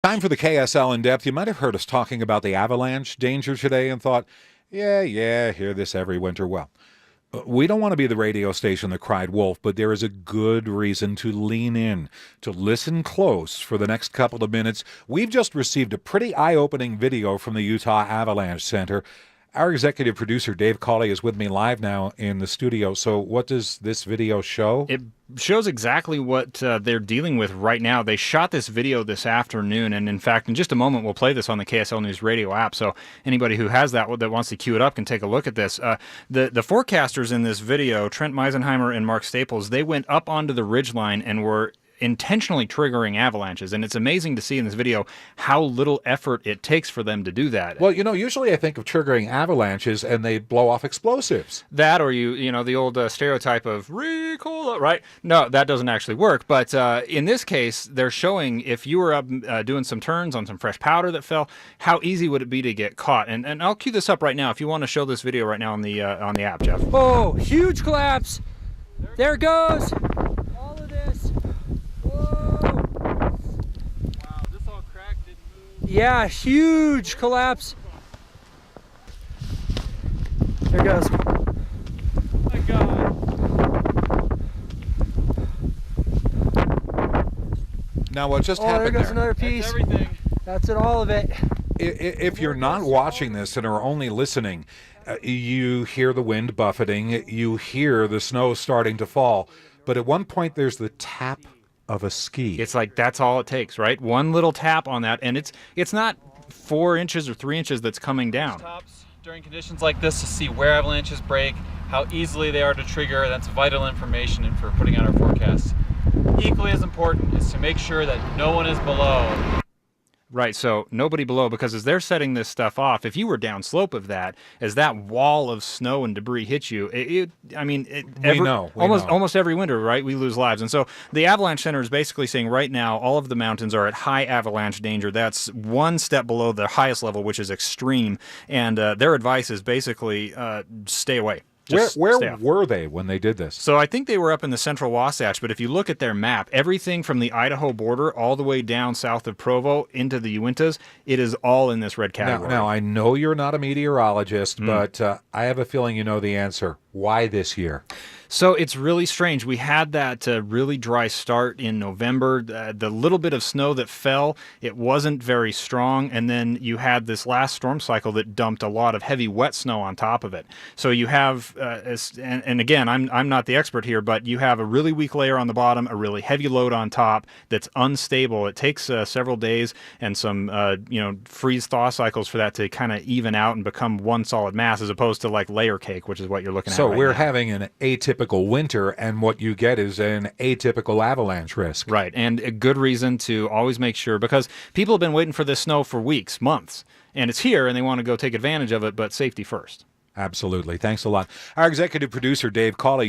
Time for the KSL in depth. You might have heard us talking about the avalanche danger today and thought, yeah, hear this every winter. Well, we don't want to be the radio station that cried wolf, but there is a good reason to lean in, to listen close for the next couple of minutes. We've just received a pretty eye-opening video from the Utah Avalanche Center. Our executive producer, Dave Cawley, is with me live now in the studio. So what does this video show? It shows exactly what they're dealing with right now. They shot this video this afternoon, and in fact, in just a moment, we'll play this on the KSL News radio app. So anybody who has that wants to queue it up can take a look at this. The forecasters in this video, Trent Meisenheimer and Mark Staples, they went up onto the ridgeline and were intentionally triggering avalanches, and it's amazing to see in this video how little effort it takes for them to do that. Well, usually I think of triggering avalanches and they blow off explosives. That, or the old stereotype of recoil, right? No, that doesn't actually work. But in this case, they're showing if you were up doing some turns on some fresh powder that fell, how easy would it be to get caught? And I'll cue this up right now if you want to show this video right now on the app, Jeff. Oh, huge collapse! There it goes. Yeah, huge collapse. There it goes. My God. Now, what just happened there goes another piece. That's everything. That's it, all of it. If you're not watching this and are only listening, you hear the wind buffeting, you hear the snow starting to fall, but at one point there's the tap of a ski. It's like that's all it takes, right? One little tap on that, and it's not 4 inches or 3 inches that's coming down. Tops during conditions like this to see where avalanches break, how easily they are to trigger. That's vital information for putting out our forecasts. Equally as important is to make sure that no one is below. Right, so nobody below, because as they're setting this stuff off, if you were downslope of that, as that wall of snow and debris hits you, almost every winter, right, we lose lives. And so the Avalanche Center is basically saying right now all of the mountains are at high avalanche danger. That's one step below the highest level, which is extreme. And their advice is basically stay away. Where were they when they did this? So I think they were up in the central Wasatch, but if you look at their map, everything from the Idaho border all the way down south of Provo into the Uintas, it is all in this red category. Now I know you're not a meteorologist, but I have a feeling you know the answer. Why this year? So it's really strange. We had that really dry start in November. The little bit of snow that fell, it wasn't very strong. And then you had this last storm cycle that dumped a lot of heavy wet snow on top of it. So you have, and again, I'm not the expert here, but you have a really weak layer on the bottom, a really heavy load on top that's unstable. It takes several days and some, freeze-thaw cycles for that to kind of even out and become one solid mass, as opposed to like layer cake, which is what you're looking at. So right we're now. having an atypical winter, and what you get is an atypical avalanche risk. Right, and a good reason to always make sure, because people have been waiting for this snow for weeks, months, and it's here, and they want to go take advantage of it, but safety first. Absolutely. Thanks a lot. Our executive producer, Dave Cawley.